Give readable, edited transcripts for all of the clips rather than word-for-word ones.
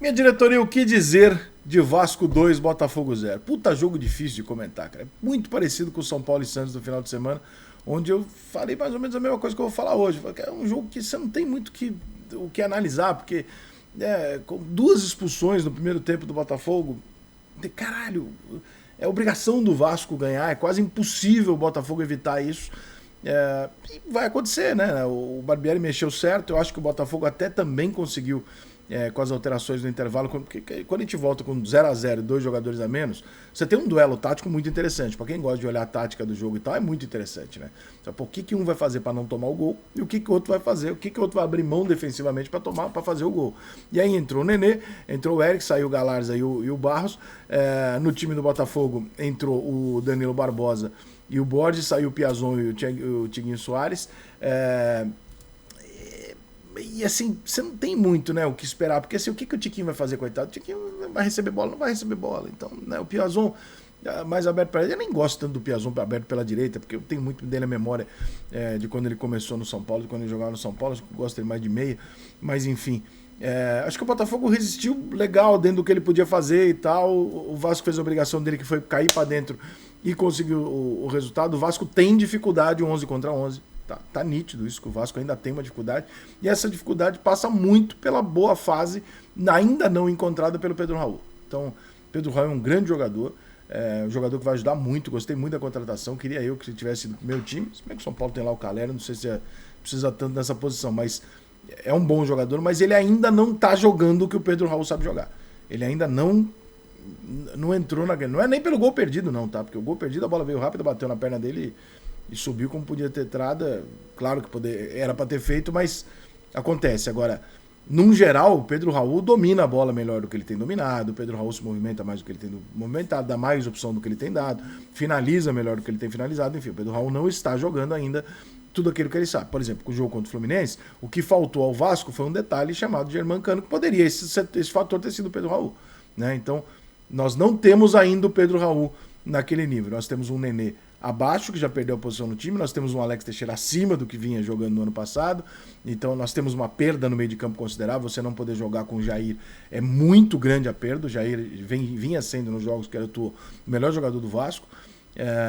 Minha diretoria, o que dizer de Vasco 2, Botafogo 0? Puta jogo difícil de comentar, cara. É muito parecido com o São Paulo e Santos do final de semana, onde eu falei mais ou menos a mesma coisa que eu vou falar hoje. É um jogo que você não tem muito o que analisar, porque com duas expulsões no primeiro tempo do Botafogo, caralho, é obrigação do Vasco ganhar, é quase impossível o Botafogo evitar isso. E vai acontecer, né? O Barbieri mexeu certo, eu acho que o Botafogo até também conseguiu com as alterações do intervalo, porque quando a gente volta com 0-0 e 2 jogadores a menos, você tem um duelo tático muito interessante. Para quem gosta de olhar a tática do jogo e tal, é muito interessante, né? O que um vai fazer para não tomar o gol e o que o outro vai fazer, o que o outro vai abrir mão defensivamente para fazer o gol. E aí entrou o Nenê, entrou o Eric, saiu o Galarza e o Barros. No time do Botafogo entrou o Danilo Barbosa e o Borges, saiu o Piazon e o Tiguinho Soares. E assim, você não tem muito, né, o que esperar, porque assim, o que o Tiquinho vai fazer, coitado? O Tiquinho vai receber bola? Não vai receber bola. Então, né, o Piazon mais aberto para ele. Eu nem gosto tanto do Piazon aberto pela direita, porque eu tenho muito dele a memória de quando ele começou no São Paulo, de quando ele jogava no São Paulo. Eu gosto dele mais de meia, mas enfim. Acho que o Botafogo resistiu legal dentro do que ele podia fazer e tal. O Vasco fez a obrigação dele, que foi cair para dentro e conseguiu o resultado. O Vasco tem dificuldade 11 contra 11. Tá nítido isso, que o Vasco ainda tem uma dificuldade. E essa dificuldade passa muito pela boa fase, ainda não encontrada pelo Pedro Raul. Então, Pedro Raul é um grande jogador, um jogador que vai ajudar muito. Gostei muito da contratação, queria eu que tivesse sido meu time. Se bem que o São Paulo tem lá o Calera, não sei se precisa tanto dessa posição, mas é um bom jogador, mas ele ainda não tá jogando o que o Pedro Raul sabe jogar. Ele ainda não entrou na... Não é nem pelo gol perdido não, tá? Porque o gol perdido, a bola veio rápido, bateu na perna dele e subiu como podia ter entrada. Claro que era para ter feito, mas acontece. Agora, num geral, o Pedro Raul domina a bola melhor do que ele tem dominado, o Pedro Raul se movimenta mais do que ele tem movimentado, dá mais opção do que ele tem dado, finaliza melhor do que ele tem finalizado. Enfim, o Pedro Raul não está jogando ainda tudo aquilo que ele sabe. Por exemplo, com o jogo contra o Fluminense, o que faltou ao Vasco foi um detalhe chamado Germancano, que poderia esse fator ter sido o Pedro Raul, né? Então, nós não temos ainda o Pedro Raul naquele nível. Nós temos um Nenê abaixo, que já perdeu a posição no time. Nós temos um Alex Teixeira acima do que vinha jogando no ano passado. Então nós temos uma perda no meio de campo considerável. Você não poder jogar com o Jair é muito grande a perda. O Jair vinha sendo nos jogos que era o melhor jogador do Vasco.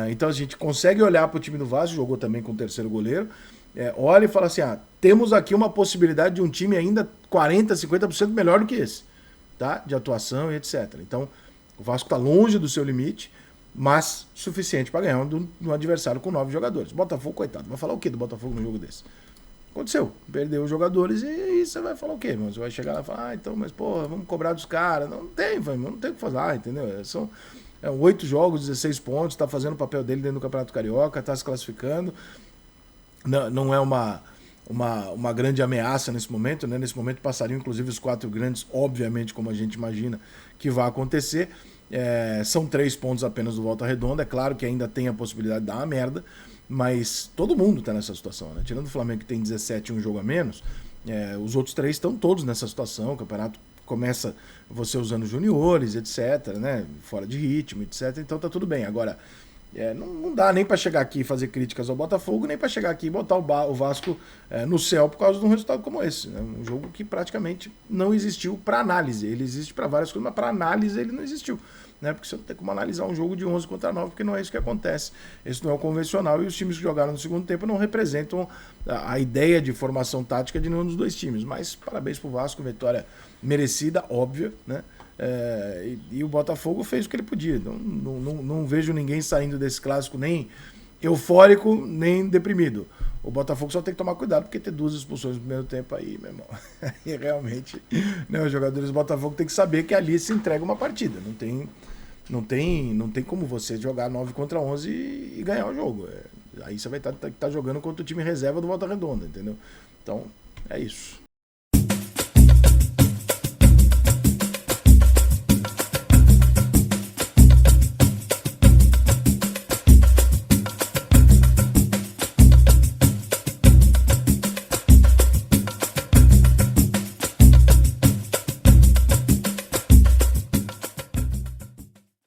Então a gente consegue olhar para o time do Vasco, jogou também com o terceiro goleiro. Olha e fala assim, temos aqui uma possibilidade de um time ainda 40%, 50% melhor do que esse, tá? De atuação e etc. Então o Vasco está longe do seu limite, mas suficiente para ganhar um adversário com 9 jogadores. Botafogo, coitado, vai falar o que do Botafogo no jogo desse? Aconteceu, perdeu os jogadores e aí você vai falar o quê? Você vai chegar lá e falar, então, mas porra, vamos cobrar dos caras. Não tem o que fazer, entendeu? São 8 jogos, 16 pontos, está fazendo o papel dele dentro do Campeonato Carioca, está se classificando. Não é uma grande ameaça nesse momento, né? Nesse momento passariam inclusive os 4 grandes, obviamente, como a gente imagina que vai acontecer. São 3 pontos apenas do Volta Redonda. É claro que ainda tem a possibilidade de dar uma merda, mas todo mundo está nessa situação, né? Tirando o Flamengo, que tem 17 e um jogo a menos, os outros 3 estão todos nessa situação. O campeonato começa você usando juniores, etc, né? Fora de ritmo, etc. Então tá tudo bem. Agora, não dá nem para chegar aqui e fazer críticas ao Botafogo, nem para chegar aqui e botar o Vasco no céu por causa de um resultado como esse, né? Um jogo que praticamente não existiu para análise. Ele existe para várias coisas, mas para análise ele não existiu, né? Porque você não tem como analisar um jogo de 11 contra 9, porque não é isso que acontece. Esse não é o convencional, e os times que jogaram no segundo tempo não representam a ideia de formação tática de nenhum dos dois times. Mas parabéns pro Vasco, vitória merecida, óbvia, né? E o Botafogo fez o que ele podia. Não vejo ninguém saindo desse clássico nem eufórico, nem deprimido. O Botafogo só tem que tomar cuidado, porque ter 2 expulsões no primeiro tempo aí, meu irmão. E realmente, né, os jogadores do Botafogo têm que saber que ali se entrega uma partida. Não tem como você jogar 9 contra 11 e ganhar o jogo. Aí você vai estar jogando contra o time reserva do Volta Redonda, entendeu? Então, é isso.